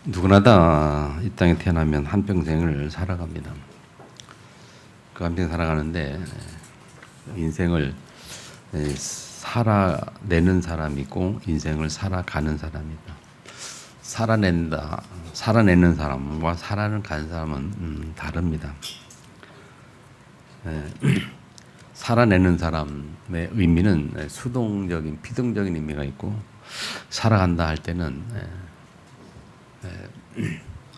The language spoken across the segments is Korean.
누구나 다 이 땅에 태어나면 한평생을 살아갑니다. 그 한평 살아가는데 인생을 살아내는 사람이 있고 인생을 살아가는 사람이다. 살아내는 사람과 살아가는 사람은 다릅니다. 살아내는 사람의 의미는 수동적인, 피동적인 의미가 있고 살아간다 할 때는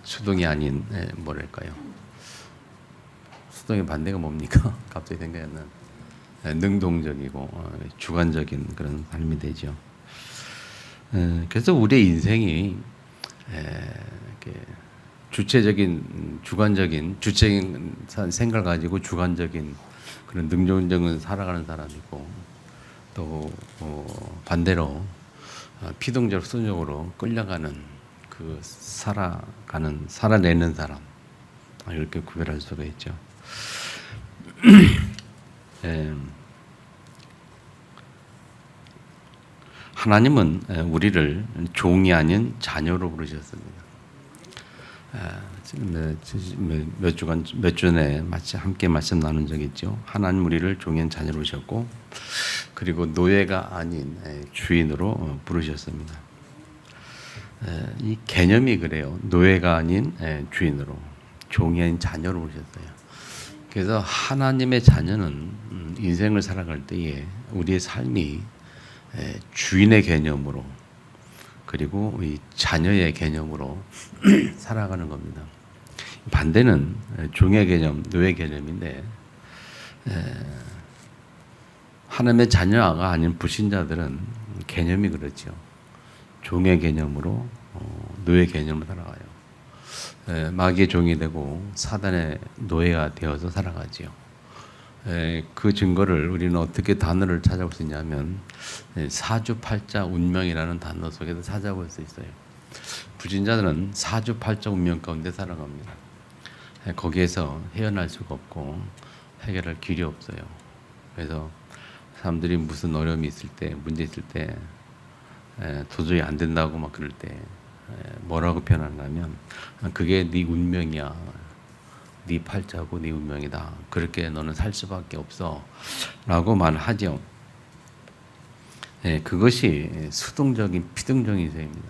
수동이 아닌 뭐랄까요? 수동의 반대가 뭡니까? 갑자기 생각이 안 나는 능동적이고 주관적인 그런 삶이 되죠. 그래서 우리의 인생이 이렇게 주관적인 주체적인 생각을 가지고 주관적인 그런 능동적인 살아가는 사람이고 또 반대로 피동적 수동적으로 끌려가는 그 살아내는 사람 이렇게 구별할 수가 있죠. 하나님은 우리를 종이 아닌 자녀로 부르셨습니다. 몇 주전에 함께 말씀 나눈 적이 있죠. 하나님 우리를 종이 아닌 자녀로 부르셨고 그리고 노예가 아닌 주인으로 부르셨습니다. 이 개념이 그래요. 노예가 아닌 주인으로, 종이 아닌 자녀로 부르셨어요. 그래서 하나님의 자녀는 인생을 살아갈 때에 우리의 삶이 주인의 개념으로 그리고 이 자녀의 개념으로 살아가는 겁니다. 반대는 종의 개념, 노예 개념인데 하나님의 자녀가 아닌 불신자들은 개념이 그렇죠. 종의 개념으로 노예 개념으로 살아가요. 마귀의 종이 되고 사단의 노예가 되어서 살아가지요. 그 증거를 우리는 어떻게 단어를 찾아볼 수 있냐면 사주팔자 운명이라는 단어 속에서 찾아볼 수 있어요. 불신자들은 사주팔자 운명 가운데 살아갑니다. 거기에서 헤어날 수가 없고 해결할 길이 없어요. 그래서 사람들이 무슨 어려움이 있을 때, 문제 있을 때 도저히 안 된다고 막 그럴 때 뭐라고 표현하는가 하면 그게 네 운명이야. 네 팔자고 네 운명이다. 그렇게 너는 살 수밖에 없어. 라고 말하죠. 그것이 수동적인 피동적인 인생입니다.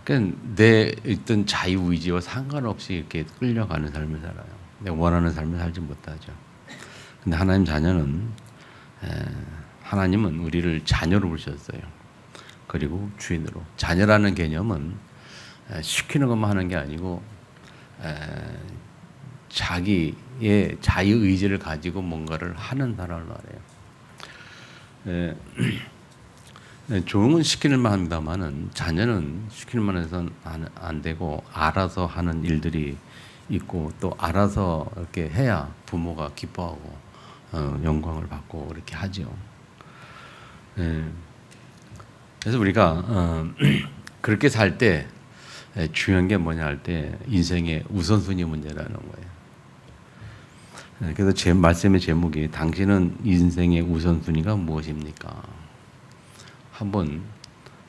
그러니까 내 어떤 자유의지와 상관없이 이렇게 끌려가는 삶을 살아요. 내가 원하는 삶을 살지 못하죠. 근데 하나님 자녀는 하나님은 우리를 자녀로 부르셨어요. 그리고 주인으로. 자녀라는 개념은 시키는 것만 하는 게 아니고 자기의 자유의지를 가지고 뭔가를 하는 사람을 말해요. 종은 시키는 만 합니다만은 자녀는 시키는 만 해서는 안 되고 알아서 하는 일들이 있고 또 알아서 이렇게 해야 부모가 기뻐하고 영광을 받고 그렇게 하죠. 그래서 우리가 그렇게 살 때 중요한 게 뭐냐 할 때 인생의 우선순위 문제라는 거예요. 그래서 제 말씀의 제목이 당신은 인생의 우선순위가 무엇입니까? 한번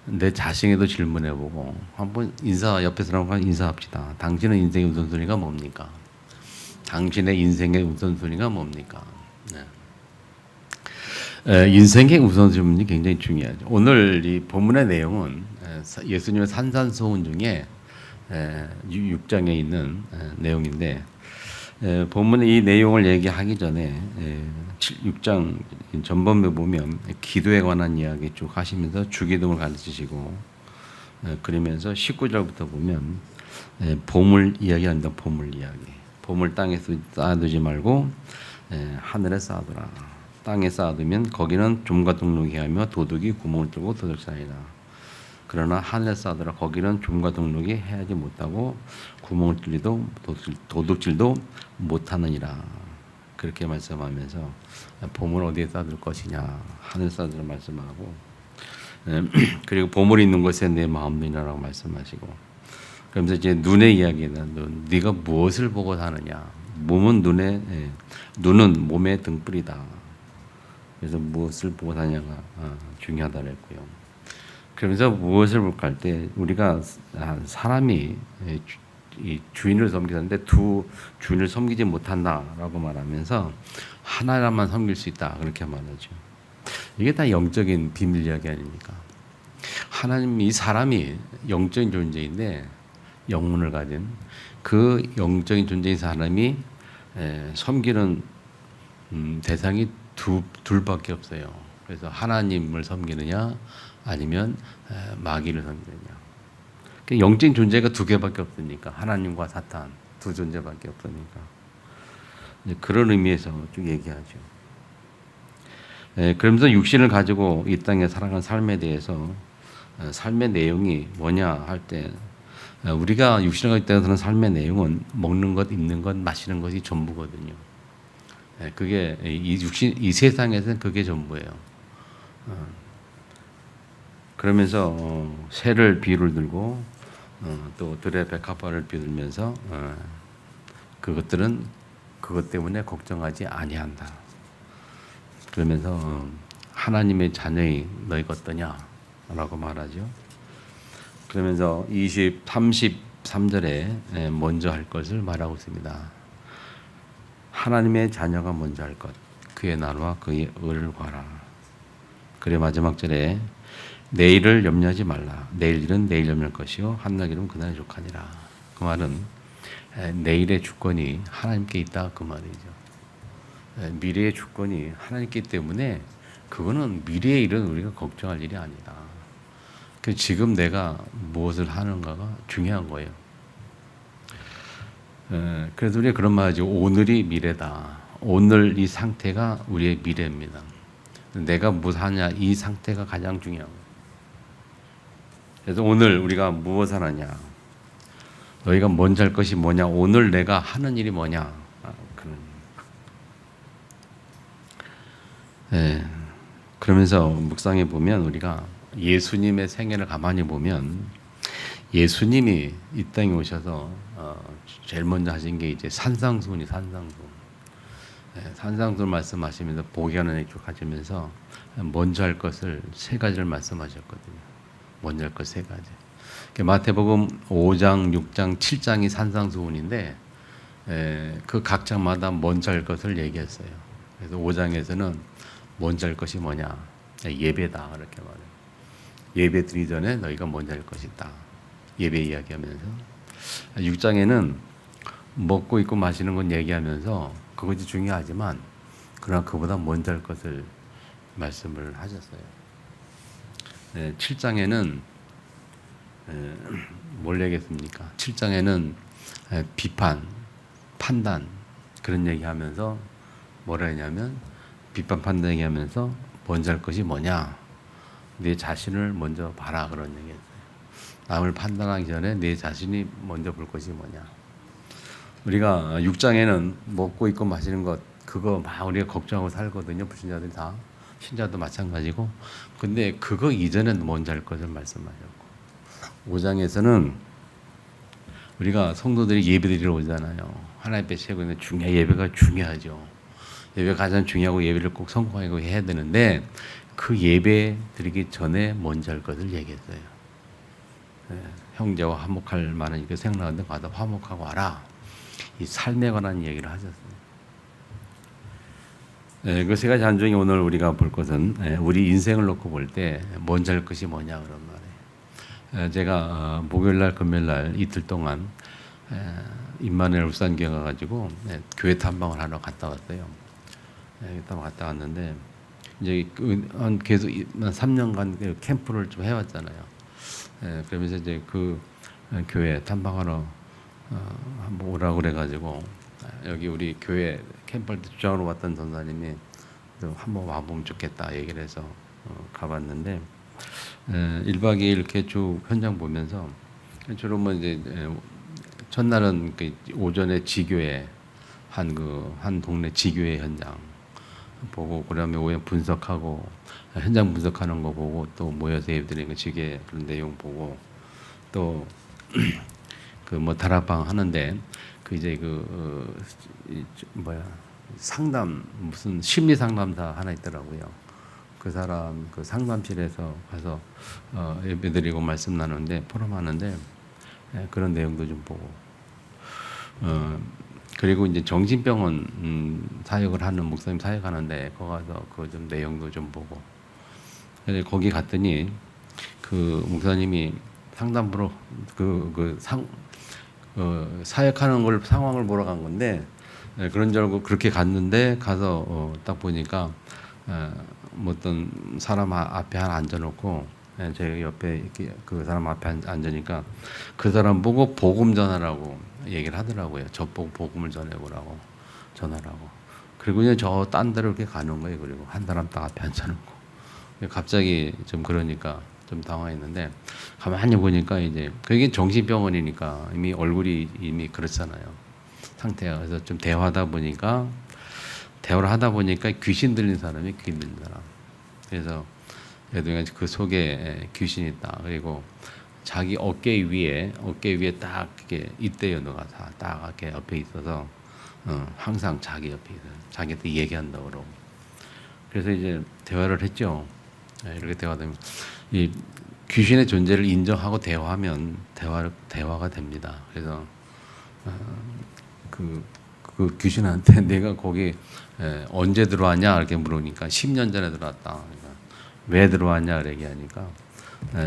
내 자신에도 질문해보고 한번 옆에 사람과 인사합시다. 당신은 인생의 우선순위가 뭡니까? 당신의 인생의 우선순위가 뭡니까? 인생의 우선순위 굉장히 중요하죠. 오늘 이 본문의 내용은 예수님의 산산소훈 중에 6장에 있는 내용인데 본문의 이 내용을 얘기하기 전에 6장 전반부에 보면 기도에 관한 이야기 쭉 하시면서 주기도를 가르치시고 그러면서 19절부터 보면 보물 이야기한다. 보물 이야기. 보물 땅에 쌓아두지 말고 하늘에 쌓아두라. 땅에 쌓아두면 거기는 좀과 동록이 하며 도둑이 구멍을 뚫고 도둑살이다. 그러나 하늘에 쌓아두라. 거기는 좀과 동록이 해하지 못하고 구멍을 뚫리도 도둑질도 못하느니라. 그렇게 말씀하면서 보물 어디에 쌓아둘 것이냐 하늘 쌓아두라 말씀하고 그리고 보물이 있는 곳에 내 마음도 있느라고 말씀하시고 그러면서 이제 눈의 이야기는 네가 무엇을 보고 사느냐. 눈은 몸의 등불이다. 그래서 무엇을 보고 사냐가 중요하다고 했고요. 그러면서 무엇을 볼까 할 때 우리가 사람이 이 주인을 섬기는데 두 주인을 섬기지 못한다라고 말하면서 하나만 섬길 수 있다 그렇게 말하죠. 이게 다 영적인 비밀 이야기 아닙니까? 하나님 이 사람이 영적인 존재인데 영혼을 가진 그 영적인 존재인 사람이 섬기는 대상이 둘밖에 없어요. 그래서 하나님을 섬기느냐 아니면 마귀를 섬기느냐. 영적인 존재가 두 개밖에 없으니까 하나님과 사탄 두 존재밖에 없으니까 그런 의미에서 쭉 얘기하죠. 그러면서 육신을 가지고 이 땅에 살아가는 삶에 대해서 삶의 내용이 뭐냐 할 때 우리가 육신을 가지고 사는 삶의 내용은 먹는 것, 입는 것, 마시는 것이 전부거든요. 그게 이 세상에서는 그게 전부예요. 그러면서 새를 비유를 들고 또 들의 백합화를 비들면서 그것들은 그것 때문에 걱정하지 아니한다. 그러면서 하나님의 자녀의 너희가 어떠냐라고 말하죠. 그러면서 33절에 먼저 할 것을 말하고 있습니다. 하나님의 자녀가 먼저 할 것, 그의 나라와 그의 의를 구하라. 그래 마지막 절에 내일을 염려하지 말라. 내일 일은 내일 염려할 것이요 한날 일은 그날에 족하니라. 그 말은 내일의 주권이 하나님께 있다 그 말이죠. 미래의 주권이 하나님께 있기 때문에 그거는 미래의 일은 우리가 걱정할 일이 아니다. 지금 내가 무엇을 하는가가 중요한 거예요. 그래서 우리가 그런 말 하죠. 오늘이 미래다. 오늘 이 상태가 우리의 미래입니다. 내가 무엇을 하냐 이 상태가 가장 중요한 거예요. 그래서 오늘 우리가 무엇을 하느냐 너희가 먼저 할 것이 뭐냐 오늘 내가 하는 일이 뭐냐 그러면서 묵상해 보면 우리가 예수님의 생애를 가만히 보면 예수님이 이 땅에 오셔서 제일 먼저 하신 게 이제 산상수훈이 산상수훈 말씀하시면서 복이하는 애 쭉 하시면서 먼저 할 것을 세 가지를 말씀하셨거든요. 먼저 할 것 세 가지. 마태복음 5장, 6장, 7장이 산상수훈인데 그 각 장마다 먼저 할 것을 얘기했어요. 그래서 5장에서는 먼저 할 것이 뭐냐? 예배다 그렇게 말해요. 예배 드리기 전에 너희가 먼저 할 것이다. 예배 이야기하면서 6장에는 먹고 입고 마시는 건 얘기하면서 그것이 중요하지만 그러나 그보다 먼저 할 것을 말씀을 하셨어요. 7장에는 뭘 얘기했습니까? 7장에는 비판, 판단 그런 얘기하면서 뭐라 했냐면 비판, 판단 얘기하면서 먼저 할 것이 뭐냐? 내 자신을 먼저 봐라 그런 얘기했어요. 남을 판단하기 전에 내 자신이 먼저 볼 것이 뭐냐? 우리가 6장에는 먹고 입고 마시는 것 그거 막 우리가 걱정하고 살거든요. 불신자들이 다. 신자도 마찬가지고. 근데 그거 이전에는 먼저 할 것을 말씀하셨고 5장에서는 우리가 성도들이 예배드리러 오잖아요. 하나님 앞에 세우고 있는 예배가 중요하죠. 예배가 가장 중요하고 예배를 꼭 성공하고 해야 되는데 그 예배 드리기 전에 먼저 할 것을 얘기했어요. 형제와 화목할 만한 이렇게 생각하는데 가다 화목하고 와라. 이 삶에 관한 얘기를 하셨어요. 그 세 가지 한 중에 오늘 우리가 볼 것은 우리 인생을 놓고 볼 때 먼저 할 것이 뭐냐 그런 말이에요. 제가 목요일날 금요일날 이틀 동안 임마누엘 울산교회 가가지고 교회 탐방을 하러 갔다 왔어요. 갔다 왔는데 이제 계속 3년간 캠프를 좀 해왔잖아요. 그러면서 이제 그 교회 탐방하러 한번 오라고 그래가지고 여기 우리 교회 캠프할 때 주장으로 왔던 전사님이 한번 와보면 좋겠다 얘기를 해서 가봤는데 1박 2일 이렇게 쭉 현장 보면서 주로 뭐 이제 첫날은 그 오전에 지교회 한 동네 지교회 현장 보고 그다음에 오후에 분석하고 현장 분석하는 거 보고 또 모여서 예배드리는 거 지게 그런 내용 보고 또 그 뭐 다락방 하는데 그 이제 상담 무슨 심리 상담사 하나 있더라고요. 그 사람 그 상담실에서 가서 예배드리고 말씀 나누는데 포럼하는데 그런 내용도 좀 보고 그리고 이제 정신병원 사역을 하는 목사님 사역하는데 거기 가서 그 좀 내용도 좀 보고 그래서 거기 갔더니 그 목사님이 상담부로 사역하는 걸 상황을 보러 간 건데 그런 줄 알고 그렇게 갔는데 가서 딱 보니까 뭐 어떤 사람 앞에 하나 앉아놓고 제 옆에 이렇게 그 사람 앞에 앉으니까 그 사람 보고 복음 전하라고 얘기를 하더라고요. 저 보고 복음을 전해보라고 전하라고. 그리고 그냥 저 딴 데로 이렇게 가는 거예요. 그리고 한 사람 딱 앞에 앉아놓고 갑자기 좀 그러니까 좀 당황했는데 가만히 보니까 이제 그게 정신병원이니까 이미 얼굴이 이미 그렇잖아요. 상태가. 그래서 좀 대화를 하다 보니까 귀신 들린 사람이 귀신 들린 사람. 그래서 그 속에 귀신이 있다. 그리고 자기 어깨 위에 딱 이렇게 있대요. 너가 딱 이렇게 옆에 있어서 항상 자기 옆에 있어. 자기한테 얘기한다고 그러고. 그래서 이제 대화를 했죠. 이렇게 대화되면 이 귀신의 존재를 인정하고 대화하면 대화가 됩니다. 그래서 그 귀신한테 내가 거기 언제 들어왔냐 이렇게 물으니까 10년 전에 들어왔다. 그러니까 왜 들어왔냐 얘기하니까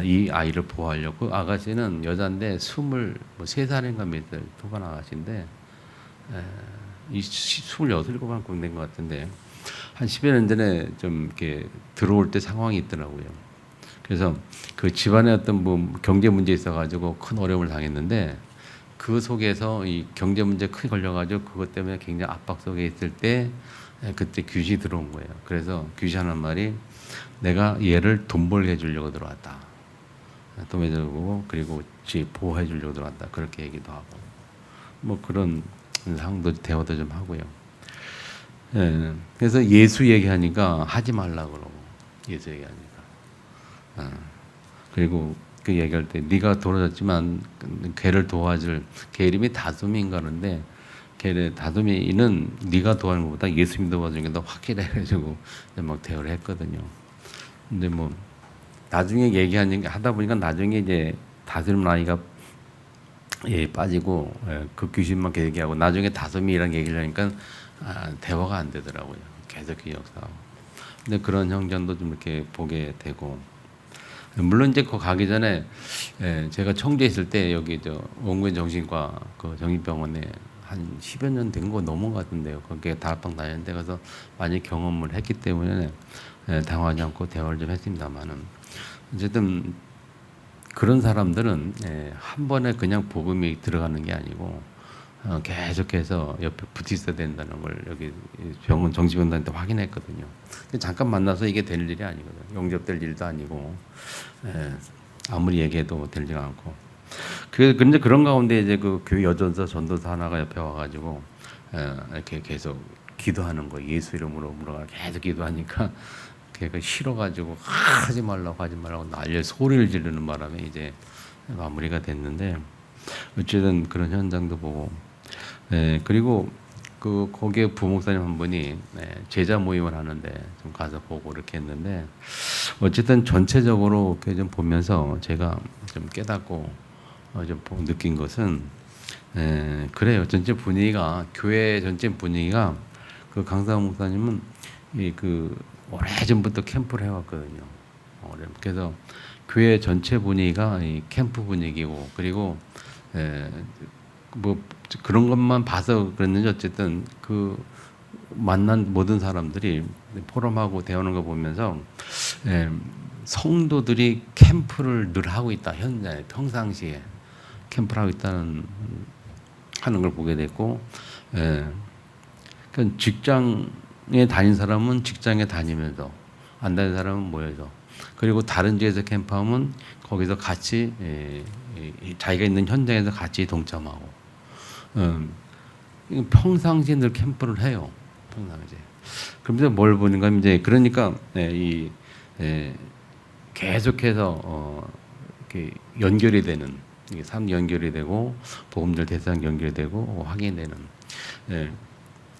이 아이를 보호하려고. 아가씨는 여자인데 23살인가 몇 살 초반 아가씨인데 이 26, 27만 군대인 것 같은데 한 10여 년 전에 좀 이렇게 들어올 때 상황이 있더라고요. 그래서 그 집안에 어떤 뭐 경제 문제 있어가지고 큰 어려움을 당했는데 그 속에서 이 경제 문제 크게 걸려가지고 그것 때문에 굉장히 압박 속에 있을 때 그때 귀신이 들어온 거예요. 그래서 귀신 하는 말이 내가 얘를 돈 벌게 해주려고 들어왔다. 돈 해주고 그리고 보호해 주려고 들어왔다. 그렇게 얘기도 하고 뭐 그런 상도 대화도 좀 하고요. 그래서 예수 얘기하니까 하지 말라 그러고 예수 얘기하니까 그리고 그 얘기할 때 네가 돌아졌지만 걔를 도와줄 걔 이름이 다솜인가 그런데 걔를 다솜이는 네가 도와주는 것보다 예수님 도와주는 게 더 확실해 가지고 막 대화를 했거든요. 근데 뭐 나중에 하다 보니까 나중에 이제 다솜 나이가 빠지고 그 귀신만 계속 얘기하고 나중에 다솜이랑 얘기를 하니까 대화가 안 되더라고요. 계속 기억사하고. 근데 그런 형전도 좀 이렇게 보게 되고 물론 이제 그 가기 전에 제가 청주에 있을 때 여기 원구현 정신과 그 정신병원에 한 10여 년 된 거 넘은 것 같은데요. 거기에 다락방 다녔는데 가서 많이 경험을 했기 때문에 당황하지 않고 대화를 좀 했습니다만은 어쨌든 그런 사람들은 한 번에 그냥 복음이 들어가는 게 아니고 계속해서 옆에 붙어 있어야 된다는 걸 여기 병원 정신병원한테 확인했거든요. 잠깐 만나서 이게 될 일이 아니거든요. 용접될 일도 아니고 아무리 얘기해도 될 일 않고. 그런데 그런 가운데 이제 그 교회 여전사 전도사 하나가 옆에 와가지고 이렇게 계속 기도하는 거 예수 이름으로 물어가 계속 기도하니까 걔가 싫어가지고 하지 말라고 난리에 소리를 지르는 바람에 이제 마무리가 됐는데 어쨌든 그런 현장도 보고 그리고 거기에 부목사님 한 분이 제자 모임을 하는데 좀 가서 보고 이렇게 했는데 어쨌든 전체적으로 이렇게 좀 보면서 제가 좀 깨닫고 좀 느낀 것은 그래요. 전체 분위기가 교회 전체 분위기가 그 강사원 목사님은 오래전부터 캠프를 해왔거든요. 그래서 교회 전체 분위기가 이 캠프 분위기고 그리고 뭐 그런 것만 봐서 그랬는지 어쨌든 그 만난 모든 사람들이 포럼하고 대화하는 거 보면서 성도들이 캠프를 늘 하고 있다. 현재 평상시에 캠프를 하고 있다는 하는 걸 보게 됐고 그러니까 직장에 다닌 사람은 직장에 다니면서 안 다니는 사람은 모여서 그리고 다른 지에서 캠프하면 거기서 같이 자기가 있는 현장에서 같이 동참하고 평상시에 늘 캠프를 해요. 평상시에. 그러면서 뭘 보는가 이제 그러니까 계속해서 이렇게 연결이 되는 삶 연결이 되고 복음들 대상 연결되고 확인되는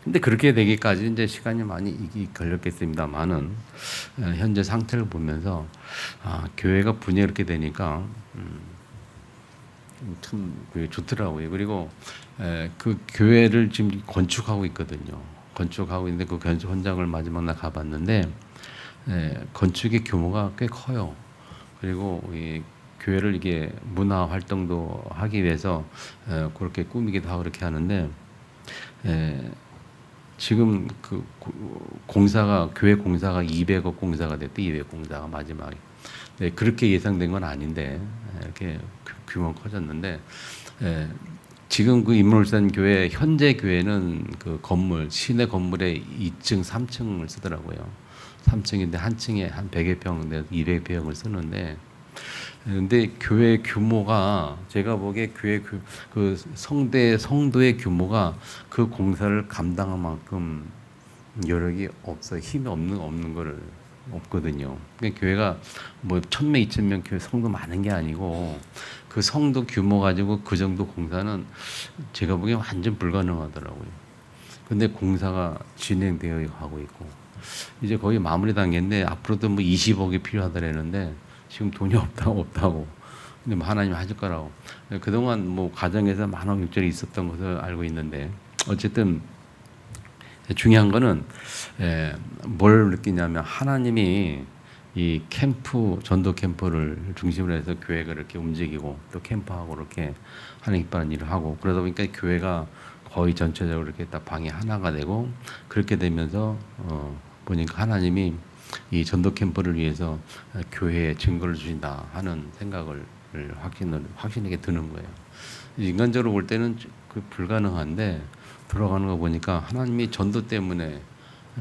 근데 그렇게 되기까지 이제 시간이 많이 걸렸겠습니다만은 현재 상태를 보면서 교회가 분위기가 이렇게 되니까 참 좋더라고요. 그리고 그 교회를 지금 건축하고 있거든요. 건축하고 있는데 그 건축 현장을 마지막 날 가봤는데 건축의 규모가 꽤 커요. 그리고 이 교회를 이게 문화 활동도 하기 위해서 그렇게 꾸미기도 하고 그렇게 하는데 지금 그 공사가 교회 공사가 200억 공사가 됐대. 200 공사가 마지막에. 네, 그렇게 예상된 건 아닌데 이렇게 규모가 커졌는데 지금 그 인물산 교회 현재 교회는 그 건물 시내 건물의 2층, 3층을 쓰더라고요. 3층인데 한 층에 한 100여 평, 200평을 쓰는데 근데 교회 규모가 제가 보기에 교회 그 성도의 규모가 그 공사를 감당할 만큼 여력이 없어요. 힘이 없는 거를 없거든요. 그러니까 교회가 뭐 1,000명, 2,000명 교회 성도 많은 게 아니고 그 성도 규모 가지고 그 정도 공사는 제가 보기에 완전 불가능하더라고요. 근데 공사가 진행되어 가고 있고 이제 거의 마무리 단계인데 앞으로도 뭐 20억이 필요하다라는데 지금 돈이 없다고. 근데 뭐 하나님 하실 거라고. 그동안 뭐 가정에서 많은 육절이 있었던 것을 알고 있는데 어쨌든 중요한 거는 뭘 느끼냐면 하나님이 이 캠프 전도 캠프를 중심으로 해서 교회가 이렇게 움직이고 또 캠프하고 이렇게 하는 이빠른 일을 하고 그러다 보니까 교회가 거의 전체적으로 이렇게 딱 방이 하나가 되고 그렇게 되면서 보니까 하나님이 이 전도 캠프를 위해서 교회에 증거를 주신다 하는 생각을 확신하게 드는 거예요. 인간적으로 볼 때는 그 불가능한데 들어가는 거 보니까 하나님이 전도 때문에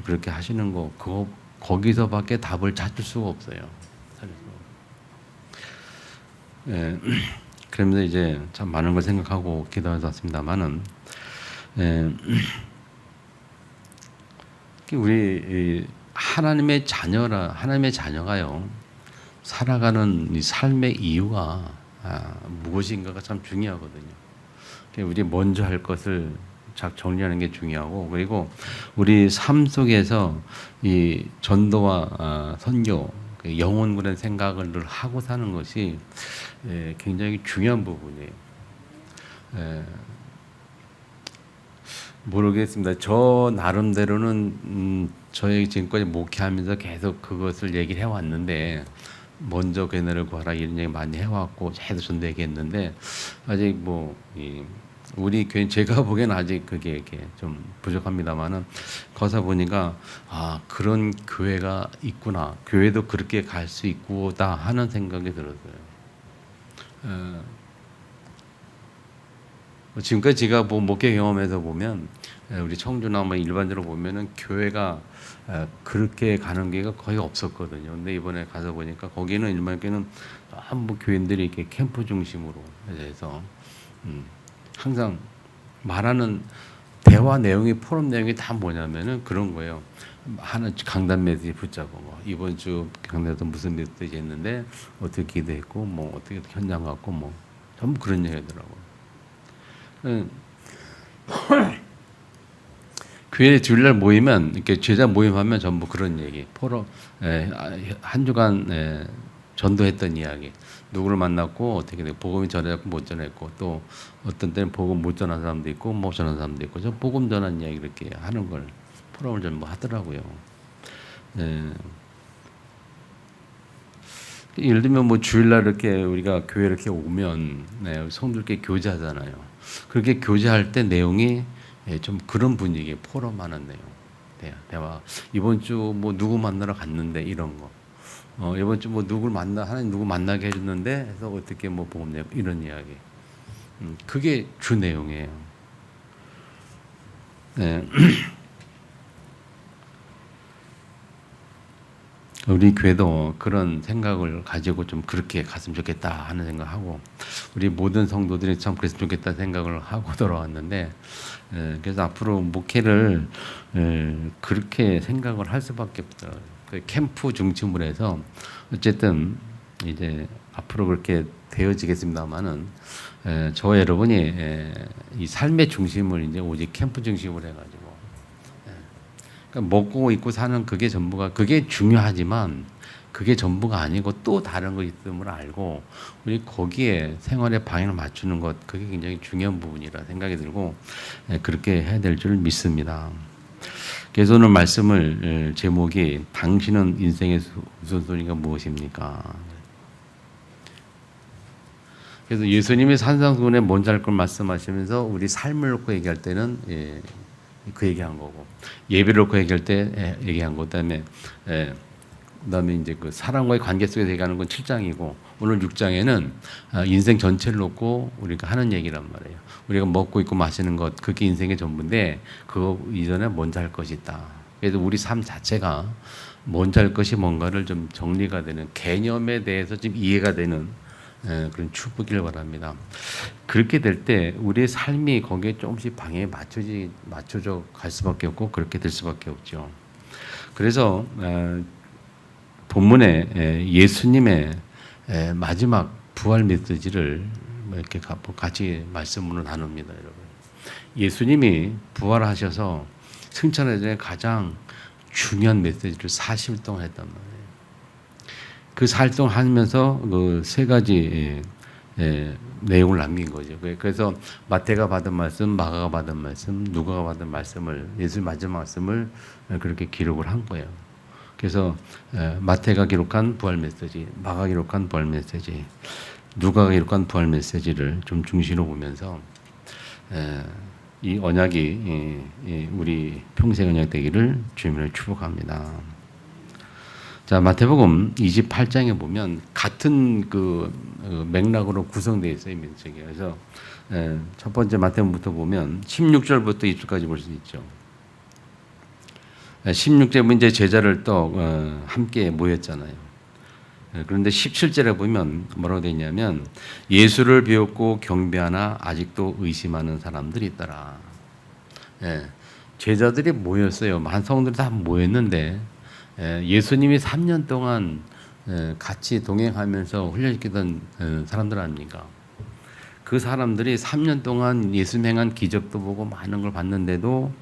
그렇게 하시는 거 그거 거기서밖에 답을 찾을 수가 없어요. 예, 그러면서 이제 참 많은 걸 생각하고 기도해서 왔습니다만은 우리 하나님의 자녀가요 살아가는 이 삶의 이유가 무엇인가가 참 중요하거든요. 우리 먼저 할 것을 잘 정리하는 게 중요하고 그리고 우리 삶 속에서 이 전도와 선교, 영혼군의 생각을 늘 하고 사는 것이 굉장히 중요한 부분이에요. 모르겠습니다. 저 나름대로는 저희 지금까지 목회하면서 계속 그것을 얘기를 해왔는데 먼저 걔네를 구하라 이런 얘기 많이 해왔고 계속 전도 얘기했는데 아직 뭐 우리 교회 제가 보기에는 아직 그게 이렇게 좀 부족합니다만은 거기서 보니까 그런 교회가 있구나 교회도 그렇게 갈 수 있구나 하는 생각이 들었어요. 지금까지 제가 목회 경험에서 보면 우리 청주나 뭐 일반적으로 보면은 교회가 그렇게 가는 게가 거의 없었거든요. 근데 이번에 가서 보니까 거기는 일반 교회는 전부 교인들이 이렇게 캠프 중심으로 해서 항상 말하는 대화 내용이 포럼 내용이 다 뭐냐면은 그런 거예요. 하나 강단 메시지 붙잡고 뭐 이번 주 강단에서 무슨 메시지 했는데 어떻게 기도했고 뭐 어떻게 현장 갔고 뭐 전부 그런 얘기 하더라고요. 교회 주일날 모이면 이렇게 제자 모임하면 전부 그런 얘기 포럼 한 주간 전도했던 이야기 누구를 만났고 어떻게 되고 복음이 전했고 못 전했고 또 어떤 때는 복음 못 전한 사람도 있고 못 전한 사람도 있고 저 복음 전한 이야기 이렇게 하는 걸 포럼을 전부 하더라고요. 예를 들면 뭐 주일날 이렇게 우리가 교회 이렇게 오면 성도들께 교제하잖아요. 그렇게 교제할 때 내용이 좀 그런 분위기 포럼하는 내용 대화 이번 주 뭐 누구 만나러 갔는데 이런 거 이번 주 뭐 하나님 누구 만나게 해줬는데 해서 어떻게 뭐 복음 내용 이런 이야기 그게 주 내용이에요. 네. 우리 교회도 그런 생각을 가지고 좀 그렇게 갔으면 좋겠다 하는 생각하고 우리 모든 성도들이 참 그랬으면 좋겠다 생각을 하고 돌아왔는데 그래서 앞으로 목회를 그렇게 생각을 할 수밖에 없어요. 그 캠프 중심으로 해서 어쨌든 이제 앞으로 그렇게 되어지겠습니다만은 저와 여러분이 이 삶의 중심을 이제 오직 캠프 중심으로 해가지고 그러니까 먹고 입고 사는 그게 전부가 그게 중요하지만 그게 전부가 아니고 또 다른 거 있음을 알고 우리 거기에 생활의 방향을 맞추는 것 그게 굉장히 중요한 부분이라 생각이 들고 그렇게 해야 될 줄 믿습니다. 그래서 오늘 말씀을 제목이 당신은 인생의 우선순위가 무엇입니까? 그래서 예수님이 산상수훈에 먼저 할 걸 말씀하시면서 우리 삶을 놓고 얘기할 때는 그 얘기한 거고 예배를 놓고 얘기할 때 얘기한 거 그다음에 그다음에 이제 그 사람과의 관계 속에서 얘기하는 건 7장이고 오늘 6장에는 인생 전체를 놓고 우리가 하는 얘기란 말이에요. 우리가 먹고 입고 마시는 것 그게 인생의 전부인데 그거 이전에 먼저 할 것이 있다. 그래서 우리 삶 자체가 먼저 할 것이 뭔가를 좀 정리가 되는 개념에 대해서 좀 이해가 되는 그런 축복이길 바랍니다. 그렇게 될 때 우리의 삶이 거기에 조금씩 방향에 맞춰져 갈 수밖에 없고 그렇게 될 수밖에 없죠. 그래서 본문에 예수님의 마지막 부활 메시지를 이렇게 같이 말씀으로 나눕니다, 여러분. 예수님이 부활하셔서 승천하기 전에 가장 중요한 메시지를 40일 동안 했단 말이에요. 그 4일 동안 하면서 그 세 가지 내용을 남긴 거죠. 그래서 마태가 받은 말씀, 마가가 받은 말씀, 누가가 받은 말씀을 예수님 마지막 말씀을 그렇게 기록을 한 거예요. 그래서 마태가 기록한 부활 메시지, 마가가 기록한 부활 메시지, 누가가 기록한 부활 메시지를 좀 중심으로 보면서 이 언약이 우리 평생 언약 되기를 주님을 축복합니다. 자, 마태복음 28장에 보면 같은 그 맥락으로 구성되어 있어요, 민책이. 그래서 첫 번째 마태복음부터 보면 16절부터 20절까지 볼 수 있죠. 16절에 보면 이제 제자를 또 함께 모였잖아요. 그런데 17절에 보면 뭐라고 되어 있냐면 예수를 비웃고 경배하나 아직도 의심하는 사람들이 있더라. 제자들이 모였어요. 성도들이 다 모였는데 예수님이 3년 동안 같이 동행하면서 훈련시키던 사람들 아닙니까? 그 사람들이 3년 동안 예수님 행한 기적도 보고 많은 걸 봤는데도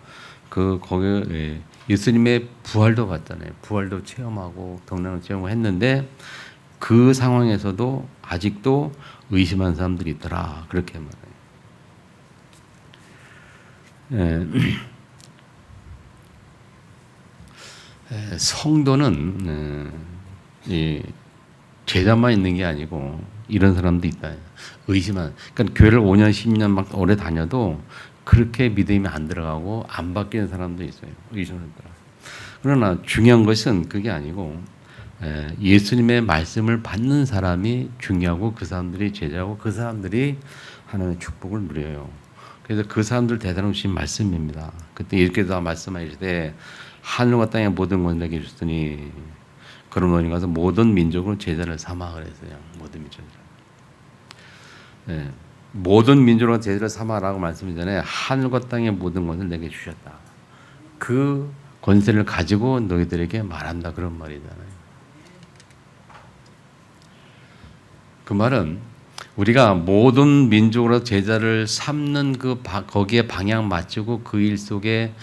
거기 예수님의 부활도 봤잖아요. 부활도 체험하고 동행을 체험을 했는데 그 상황에서도 아직도 의심하는 사람들이 있더라. 그렇게 말해요. 성도는 제자만 있는 게 아니고 이런 사람도 있다. 의심한. 그러니까 교회를 5년, 10년 막 오래 다녀도 그렇게 믿음이 안 들어가고 안 바뀌는 사람도 있어요. 의심한다. 그러나 중요한 것은 그게 아니고 예수님의 말씀을 받는 사람이 중요하고 그 사람들이 제자고 그 사람들이 하나님의 축복을 누려요. 그래서 그 사람들 대단한 주신 말씀입니다. 그때 이렇게도 말씀하시되 하늘과 땅의 모든 권을 내게 주시더니 그런 너희 가서 모든 민족으로 제자를 삼아 그랬어요. 모든 민족으로. 모든 민족으로 제자를 삼아라고 말씀이잖아요. 하늘과 땅의 모든 권을 내게 주셨다. 그 권세를 가지고 너희들에게 말한다 그런 말이잖아요. 그 말은 우리가 모든 민족으로 제자를 삼는 거기에 방향 맞추고 그 일 속에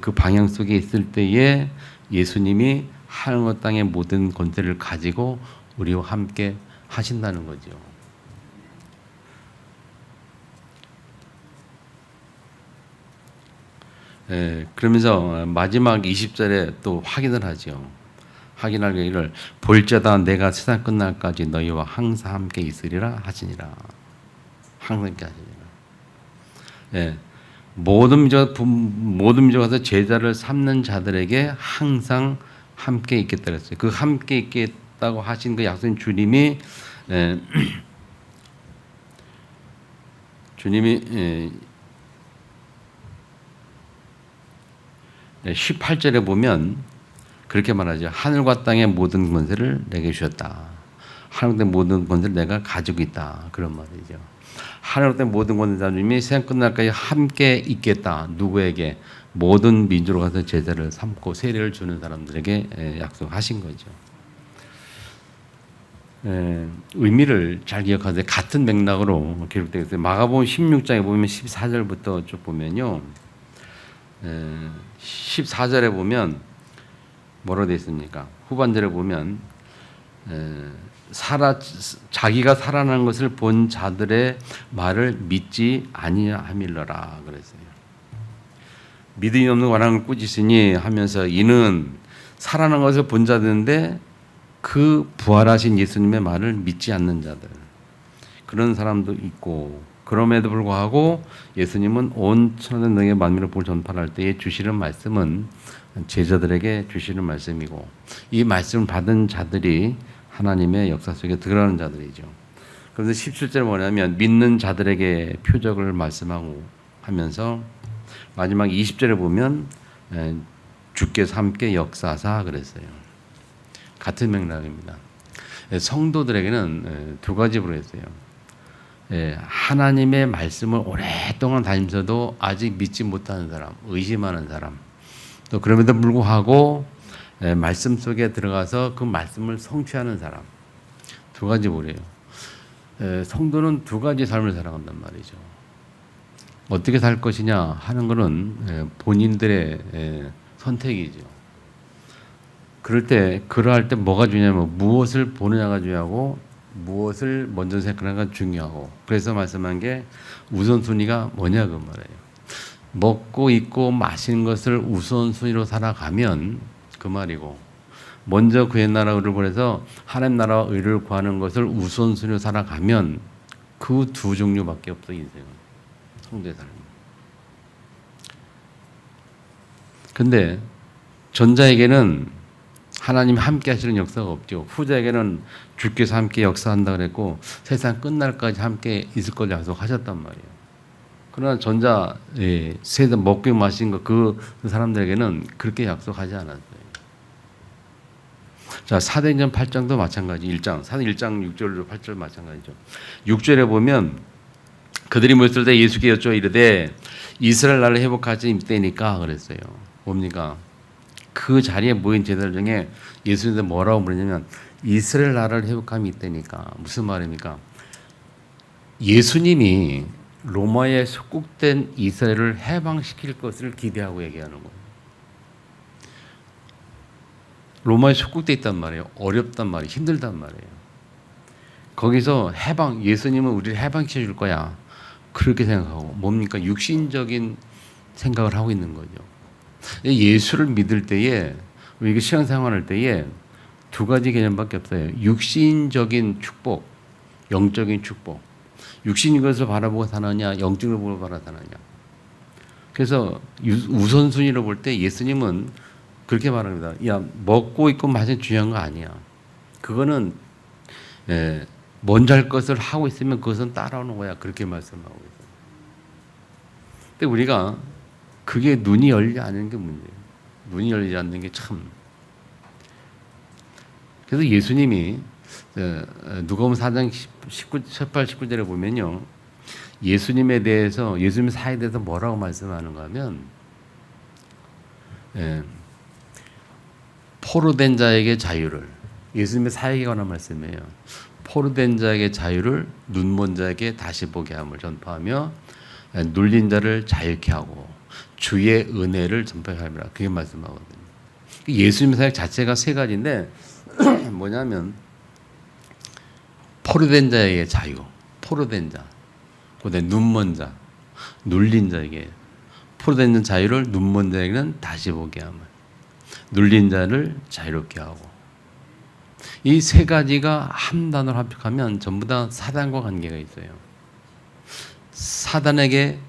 그 방향 속에 있을 때에 예수님이 하늘과 땅의 모든 권세를 가지고 우리와 함께 하신다는 거죠. 그러면서 마지막 20절에 또 확인을 하죠. 확인할 얘기를 볼자다 내가 세상 끝날까지 너희와 항상 함께 있으리라 하시니라. 항상 함께 하시니라. 모든 민족에서 제자를 삼는 자들에게 항상 함께 있겠다 그랬어요. 그 함께 있겠다고 하신 그 약속인 주님이 18절에 보면 그렇게 말하죠. 하늘과 땅의 모든 권세를 내게 주셨다. 하늘과 땅의 모든 권세를 내가 가지고 있다. 그런 말이죠. 하늘과 땅의 모든 권세자님이 세상 끝날까지 함께 있겠다. 누구에게? 모든 민족으로 가서 제자를 삼고 세례를 주는 사람들에게 약속하신 거죠. 의미를 잘 기억하세요. 같은 맥락으로 기록되어 있어요. 마가복음 16장에 보면 14절부터 쭉 보면요. 14절에 보면 뭐라고 되어 있습니까? 후반절에 보면 자기가 살아난 것을 본 자들의 말을 믿지 아니함일러라 그랬어요. 믿음이 없는 관항을 꾸짖으니 하면서 이는 살아난 것을 본 자들인데 그 부활하신 예수님의 말을 믿지 않는 자들, 그런 사람도 있고, 그럼에도 불구하고 예수님은 온 천하는 능의 만민을 볼 전파할 때에 주시는 말씀은 제자들에게 주시는 말씀이고, 이 말씀을 받은 자들이 하나님의 역사 속에 들어가는 자들이죠. 그래서 17절 뭐냐면 믿는 자들에게 표적을 말씀하고 하면서 마지막 20절에 보면 주께서 함께 역사하사 그랬어요. 같은 맥락입니다. 성도들에게는 두 가지로 했어요. 하나님의 말씀을 오랫동안 다니면서도 아직 믿지 못하는 사람, 의심하는 사람, 또 그럼에도 불구하고 말씀 속에 들어가서 그 말씀을 성취하는 사람, 두 가지 보래요. 성도는 두 가지 삶을 살아간단 말이죠. 어떻게 살 것이냐 하는 것은 본인들의 선택이죠. 그러할 때 뭐가 중요하냐면 무엇을 보느냐가 중요하고 무엇을 먼저 생각하는가 중요하고, 그래서 말씀한 게 우선순위가 뭐냐 그 말이에요. 먹고 입고 마시는 것을 우선순위로 살아가면 그 말이고, 먼저 그의 나라 의를 구해서 하나님 나라와 의를 구하는 것을 우선순위로 살아가면 그 두 종류밖에 없어 인생은, 성도의 삶은. 근데 전자에게는 하나님 함께 하시는 역사가 없죠. 후자에게는 주께서 함께 역사한다 그랬고 세상 끝날까지 함께 있을 걸 약속하셨단 말이에요. 그러나 전자 세상 먹고 마신 그 사람들에게는 그렇게 약속하지 않았어요. 자, 사도행전 8장도 마찬가지. 1장, 사도행전 1장 6절로 8절 마찬가지죠. 6절에 보면 그들이 모였을 때 예수께 여쭈어 이르되 이스라엘 나라를 회복하지 때니까 그랬어요. 뭡니까? 그 자리에 모인 제자들 중에 예수님한테 뭐라고 물었냐면 이스라엘 나라를 회복함이 있다니까. 무슨 말입니까? 예수님이 로마에 속국된 이스라엘을 해방시킬 것을 기대하고 얘기하는 거예요. 로마에 속국돼 있단 말이에요. 어렵단 말이에요. 힘들단 말이에요. 거기서 예수님은 우리를 해방시켜 줄 거야. 그렇게 생각하고 뭡니까? 육신적인 생각을 하고 있는 거죠. 예수를 믿을 때에, 우리가 신앙생활할 때에 두 가지 개념밖에 없어요. 육신적인 축복, 영적인 축복. 육신인 것을 바라보고 사느냐, 영적인 것을 보고 사느냐. 그래서 우선순위로 볼 때 예수님은 그렇게 말합니다. 야, 먹고 있고 마시는 중요한 거 아니야. 그거는 먼저 할 것을 하고 있으면 그것은 따라오는 거야. 그렇게 말씀하고 있어요. 근데 우리가 그게 눈이 열리지 않는 게 문제예요. 눈이 열리지 않는 게 참. 그래서 예수님이 누가복음 4장 18, 19절에 보면요, 예수님에 대해서, 예수님 사역에 대해서 뭐라고 말씀하는가 하면 포로된 자에게 자유를, 예수님의 사역에 관한 말씀이에요. 포로된 자에게 자유를, 눈먼 자에게 다시 보게 함을 전파하며 눌린 자를 자유케 하고 주의 은혜를 전파하게 함이라. 그게 말씀하거든요. 예수님의 사역 자체가 세 가지인데 뭐냐면 포로된 자에게 자유, 포로된 자, 그다음에 눈먼 자, 눌린 자에게, 포로된 자유를 눈먼 자에게는 다시 보게 함을, 눌린 자를 자유롭게 하고. 이 세 가지가 한 단어로 합격하면 전부 다 사단과 관계가 있어요. 사단에게,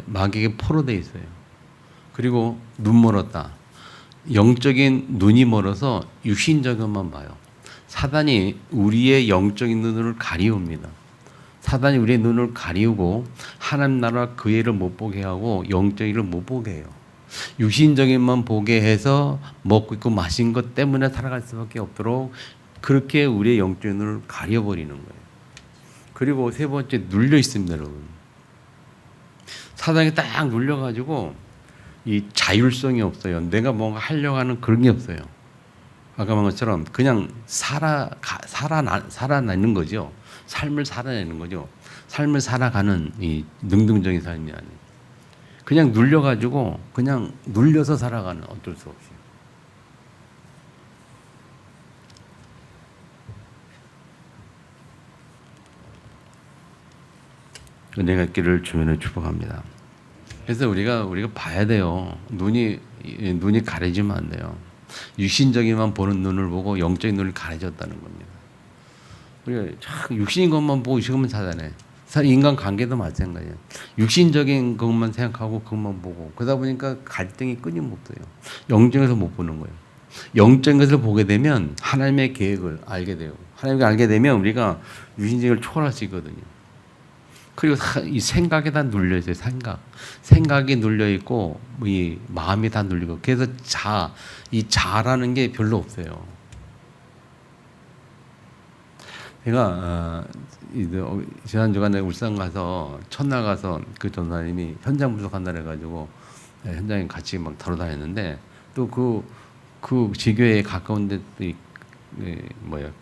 마귀에게 포로되어 있어요. 그리고 눈 멀었다. 영적인 눈이 멀어서 육신적인 것만 봐요. 사단이 우리의 영적인 눈을 가리웁니다. 사단이 우리의 눈을 가리우고 하나님 나라 그 일을 못 보게 하고 영적인 일을 못 보게 해요. 육신적인만 보게 해서 먹고 있고 마신 것 때문에 살아갈 수밖에 없도록 그렇게 우리의 영적인 눈을 가려버리는 거예요. 그리고 세 번째, 눌려 있습니다, 여러분. 사단이 딱 눌려가지고 이 자율성이 없어요. 내가 뭔가 하려고 하는 그런 게 없어요. 아까 말한 것처럼 그냥 살아나는 거죠. 삶을 살아내는 거죠. 삶을 살아가는 이 능동적인 삶이 아니에요. 그냥 눌려가지고 그냥 눌려서 살아가는 어쩔 수 없이. 은혜가 있기를 주면을 축복합니다. 그래서 우리가 봐야 돼요. 눈이 가려지면 안 돼요. 육신적인만 보는 눈을 보고 영적인 눈을 가려졌다는 겁니다. 우리가 참 육신인 것만 보고 있으면 사단해. 인간 관계도 마찬가지예요. 육신적인 것만 생각하고 그것만 보고 그러다 보니까 갈등이 끊임없어요. 영적에서 못 보는 거예요. 영적인 것을 보게 되면 하나님의 계획을 알게 돼요. 하나님을 알게 되면 우리가 육신적인 걸 초월할 수 있거든요. 그리고 이 생각에 다 눌려 있어요. 생각이 눌려 있고 이 마음이 다 눌리고 그래서 이 자라는 게 별로 없어요. 제가 지난 주간에 울산 가서 첫날 가서 그 전사님이 현장 분석한다 해가지고 현장에 같이 막 다뤄 다녔는데 또 그 지교에 가까운데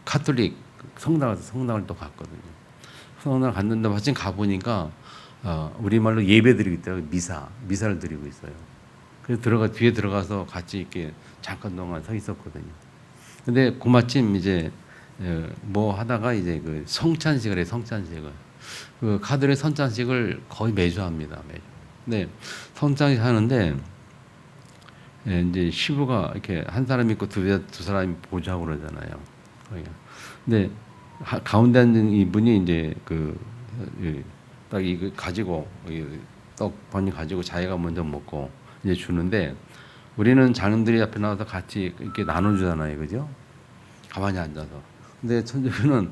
카톨릭 성당을 또 갔거든요. 성당을 갔는데 마침 가 보니까 우리말로 예배드리고 있다고 미사를 드리고 있어요. 그래서 뒤에 들어가서 같이 이렇게 잠깐 동안 서 있었거든요. 근데 그 마침 이제 뭐 하다가 이제 그 성찬식을 해. 그 카드의 성찬식을 거의 매주 합니다. 매주. 근데 성찬식 하는데 이제 시부가 이렇게 한 사람 있고 두 사람이 보자고 그러잖아요. 근데 가운데 앉은 이분이 이제 딱 이거 가지고 떡 번이 가지고 자기가 먼저 먹고 이제 주는데 우리는 장인들이 앞에 나와서 같이 이렇게 나눠주잖아요, 그죠? 가만히 앉아서. 근데 천주교는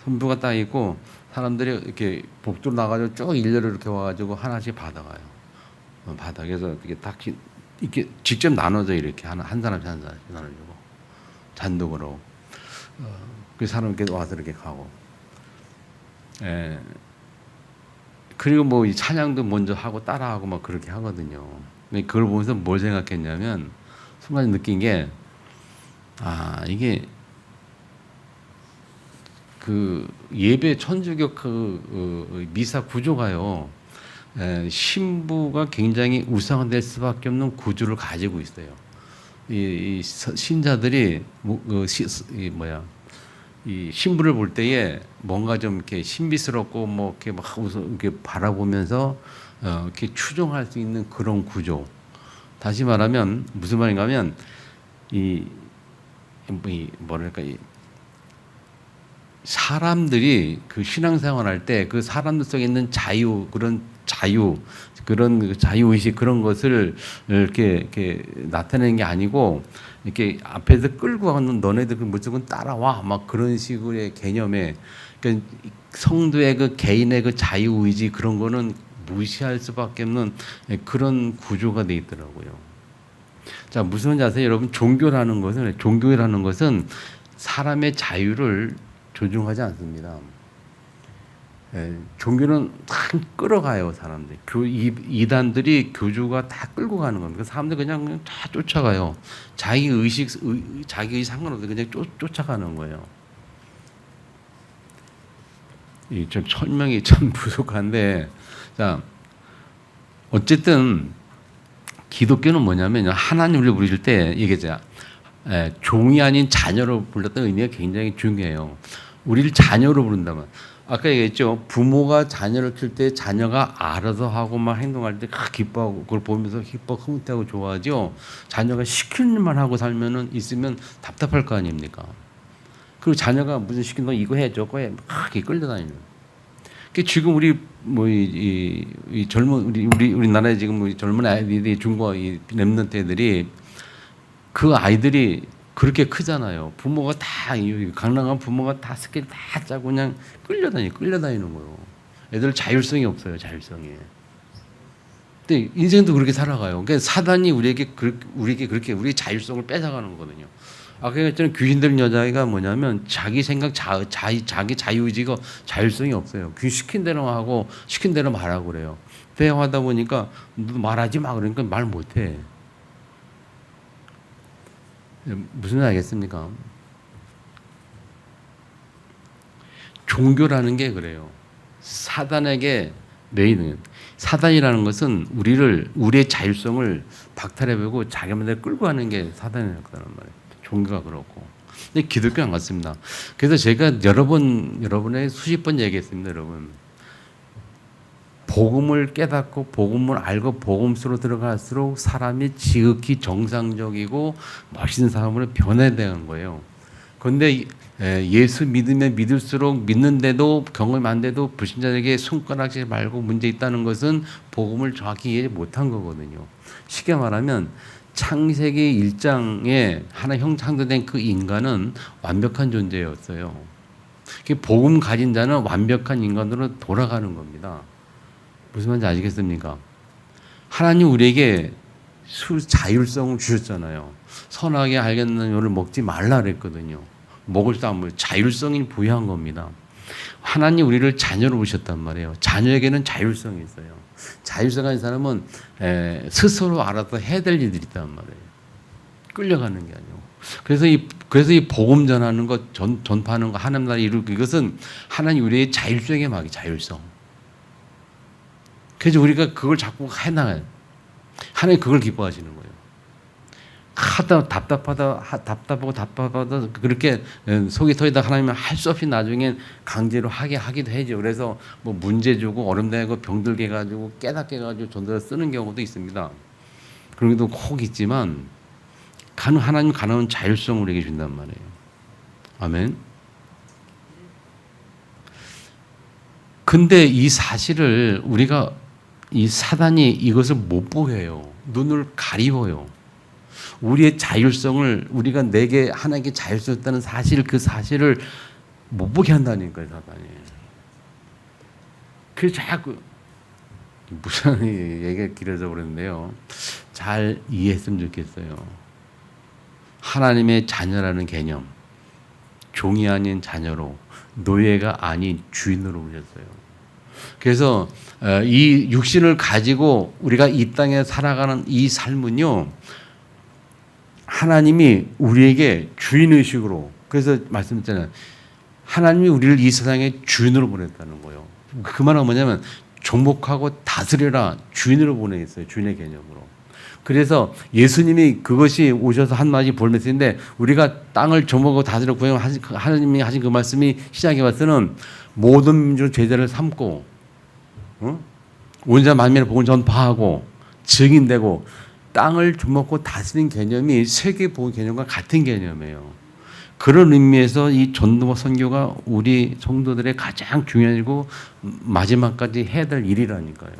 선부가 딱 있고 사람들이 이렇게 복도로 나가지고 쭉 일렬로 이렇게 와가지고 하나씩 받아가요. 바닥에서 이렇게 딱 이렇게 직접 나눠져 이렇게 한 사람씩 나눠주고 잔독으로. 그 사람 이렇게 와서 이렇게 가고. 그리고 뭐 이 찬양도 먼저 하고 따라하고 막 그렇게 하거든요. 그걸 보면서 뭘 생각했냐면 순간 느낀 게 이게 그 예배 천주교 미사 구조가요. 신부가 굉장히 우상화될 수밖에 없는 구조를 가지고 있어요. 이 신자들이 이 신부를 볼 때에 뭔가 좀 이렇게 신비스럽고 뭐 이렇게 막 이렇게 바라보면서 이렇게 추종할 수 있는 그런 구조. 다시 말하면 무슨 말인가하면 사람들이 그 신앙생활할 때 그 사람들 속에 있는 그런 자유의식 그런 것을 이렇게 나타내는 게 아니고 이렇게 앞에서 끌고 가는 너네들 그 무조건 따라와 막 그런 식의 개념에 그러니까 성도의 그 개인의 그 자유의지 그런 거는 무시할 수밖에 없는 그런 구조가 돼 있더라고요. 자, 무슨 말인지 아세요? 여러분, 종교라는 것은 사람의 자유를 존중하지 않습니다. 종교는 참 끌어가요, 사람들. 이단들이 교주가 다 끌고 가는 겁니다. 사람들 그냥 다 쫓아가요. 자기 의식 상관없이 그냥 쫓아가는 거예요. 좀 설명이 참 부족한데, 자, 어쨌든 기독교는 뭐냐면 하나님을 부르실 때 이게 종이 아닌 자녀로 불렀던 의미가 굉장히 중요해요. 우리를 자녀로 부른다면 아까 얘기했죠. 부모가 자녀를 키울 때 자녀가 알아서 하고 막 행동할 때 기뻐하고 그걸 보면서 흐뭇하고 좋아하죠. 자녀가 시키는 일만 하고 있으면 답답할 거 아닙니까? 그리고 자녀가 무슨 시킨 거 이거 해 저거 해 막 끌려다니는. 지금 우리 이 젊은 우리나라에 지금 젊은 아이들이 중고 이 랩런트 애들이 그 아이들이 그렇게 크잖아요. 부모가 다 강남간 부모가 다 스케일 다 짜고 그냥 끌려다니는 거예요. 애들 자율성이 없어요. 자율성이. 근데 인생도 그렇게 살아가요. 그러니까 사단이 우리에게 그렇게 우리 자율성을 뺏어가는 거거든요. 아까 했잖아요. 귀신들 여자애가 뭐냐면 자기 생각, 자기 자유의지가 자율성이 없어요. 시킨 대로 하고 시킨 대로 말하고 그래요. 대화하다 보니까 너 말하지 마 그러니까 말 못해. 무슨 말 알겠습니까? 종교라는 게 그래요. 사단에게 매이는 사단이라는 것은 우리의 자율성을 박탈해보고 자기 마음대로 끌고 가는 게 사단이라는 말이에요. 종교가 그렇고. 근데 기독교 안 같습니다. 그래서 제가 여러분의 수십 번 얘기했습니다, 여러분. 복음을 깨닫고 복음을 알고 복음 속으로 들어갈수록 사람이 지극히 정상적이고 멋있는 사람으로 변해되는 거예요. 그런데 예수 믿으면 믿을수록 믿는데도 경험이 안 돼도 불신자에게 손가락질 말고 문제 있다는 것은 복음을 정확히 이해 못한 거거든요. 쉽게 말하면 창세기 1장에 하나님 형상도 된 그 인간은 완벽한 존재였어요. 복음 가진 자는 완벽한 인간으로 돌아가는 겁니다. 무슨 말인지 아시겠습니까? 하나님 우리에게 자율성을 주셨잖아요. 선하게 알겠는 요를 먹지 말라 그랬거든요. 먹을 수 없는 자율성이 부여한 겁니다. 하나님 우리를 자녀로 보셨단 말이에요. 자녀에게는 자율성이 있어요. 자율성 가진 사람은 스스로 알아서 해야 될 일들이 있단 말이에요. 끌려가는 게 아니고. 그래서 이 복음 전하는 것, 전파하는 거, 하나님 나라 이루고 이것은 하나님 우리의 자율성에 막이 자율성. 그래서 우리가 그걸 자꾸 해나가요. 하나님 그걸 기뻐하시는 거예요. 답답하다 그렇게 속이 터이다 하나님은 할 수 없이 나중에 강제로 하기도 해죠. 그래서 뭐 문제 주고 어렵다 하고 병들게 해가지고 깨닫게 해가지고 전도를 쓰는 경우도 있습니다. 그런 것도 혹 있지만 하나님 가능한 자율성을 우리에게 준단 말이에요. 아멘. 근데 이 사실을 우리가 이 사단이 이것을 못 보게 해요. 눈을 가리워요. 우리의 자율성을 우리가 내게 하나님께 자율성이 있다는 사실 그 사실을 못 보게 한다니까요, 사단이. 그래서 자꾸 무슨 얘기가 길어져 버렸는데요. 잘 이해했으면 좋겠어요. 하나님의 자녀라는 개념, 종이 아닌 자녀로, 노예가 아닌 주인으로 오셨어요. 그래서 이 육신을 가지고 우리가 이 땅에 살아가는 이 삶은요, 하나님이 우리에게 주인의식으로, 그래서 말씀드렸잖아요. 하나님이 우리를 이 세상에 주인으로 보냈다는 거예요. 그 말은 뭐냐면 종목하고 다스려라, 주인으로 보내겠어요. 주인의 개념으로. 그래서 예수님이 그것이 오셔서 한 마디 볼 메시지인데, 우리가 땅을 종목하고 다스려 구하여 하나님이 하신 그 말씀이 시작해 봐서는 모든 민족 제자를 삼고 온 세상 만민의 복음을 전파하고 증인되고, 땅을 주먹고 다스린 개념이 세계 복음 개념과 같은 개념이에요. 그런 의미에서 이 전도와 선교가 우리 성도들의 가장 중요하고 마지막까지 해야 될 일이라니까요.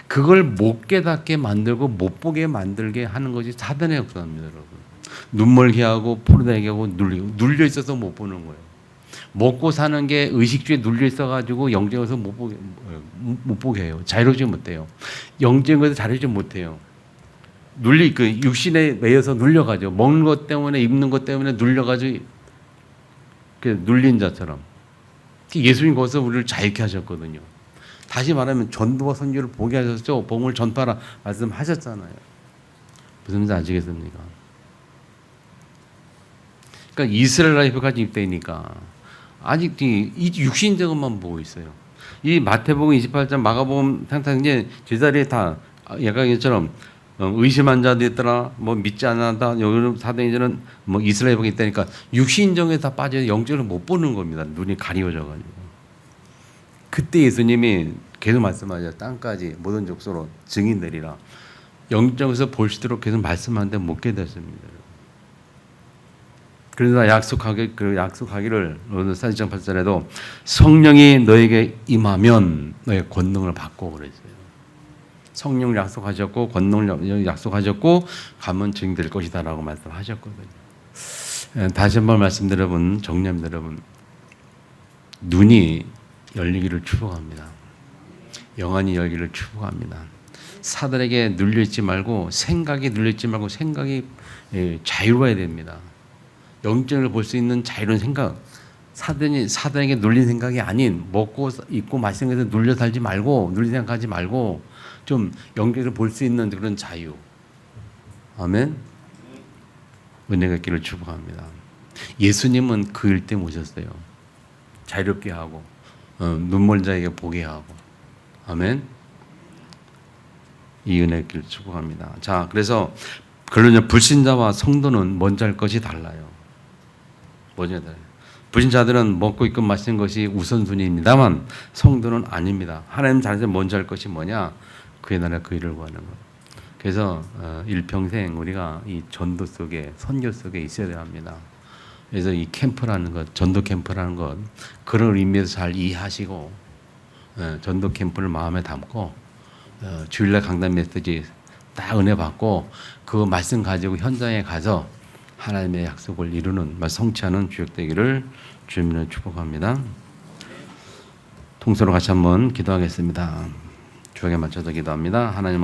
그걸 못 깨닫게 만들고 못 보게 만들게 하는 것이 사단의 역사입니다, 여러분. 눈멀게 하고 포르다게 하고 눌려 있어서 못 보는 거예요. 먹고 사는 게 의식주에 눌려 있어가지고 영적에서 못 보게 해요. 자유롭지 못해요. 영적에서 자유롭지 못해요. 육신에 매여서 눌려가죠. 먹는 것 때문에, 입는 것 때문에 눌려가지고 눌린 자처럼. 예수님 거기서 우리를 자유케 하셨거든요. 다시 말하면 전도와 선교를 보게 하셨죠. 복음을 전파라 말씀하셨잖아요. 무슨 말인지 아시겠습니까? 그러니까 이스라엘 라이프까지 입대니까 아직 이 육신적인 것만 보고 있어요. 이 마태복음 28장, 마가복음 이제 제자리에 다 예가처럼 의심한 자도 있더라, 뭐 믿지 않는다, 여기 사도행전은 뭐 이스라엘 복이 있다니까 육신적에 다 빠져 영적으로 못 보는 겁니다. 눈이 가리워져가지고. 그때 예수님이 계속 말씀하죠. 땅까지 모든 족속으로 증인되리라. 영적에서 볼 수 있도록 계속 말씀하는데 못 깨닫습니다. 그러나 약속하기를 로마서 4장 8절에도 성령이 너에게 임하면 너의 권능을 받고 그랬어요. 성령을 약속하셨고 권능을 약속하셨고 가면 증될 것이다라고 말씀하셨거든요. 다시 한번 말씀드려 본 정리합니다, 여러분. 눈이 열리기를 축복합니다. 영안이 열리기를 축복합니다. 사단에게 눌려 있지 말고 생각이 눌려 있지 말고 생각이 자유로워야 됩니다. 영적을 볼 수 있는 자유로운 생각, 사단에게 눌린 생각이 아닌 먹고 입고 마시는 것에 눌려 살지 말고 눌린 생각하지 말고 좀 영적을 볼 수 있는 그런 자유. 아멘. 은혜가 있기를 축복합니다. 예수님은 그 일 때 오셨어요. 자유롭게 하고 눈먼 자에게 보게 하고. 아멘. 이 은혜의 길 축복합니다. 자, 그래서 결론은 불신자와 성도는 먼저 할 것이 달라요. 먼저 달라요. 불신자들은 먹고 입고 마시는 것이 우선순위입니다만 성도는 아닙니다. 하나님 자녀들 먼저 할 것이 뭐냐? 그의 나라 그 일을 구하는 것. 그래서 일평생 우리가 이 전도 속에 선교 속에 있어야 합니다. 그래서 이 캠프라는 것, 전도 캠프라는 것 그런 의미에서 잘 이해하시고 전도 캠프를 마음에 담고 주일날 강단 메시지 딱 은혜 받고 그 말씀 가지고 현장에 가서 하나님의 약속을 이루는 성취하는 주역 되기를 주님을 축복합니다. 통서로 같이 한번 기도하겠습니다. 주역에 맞춰서 기도합니다. 하나님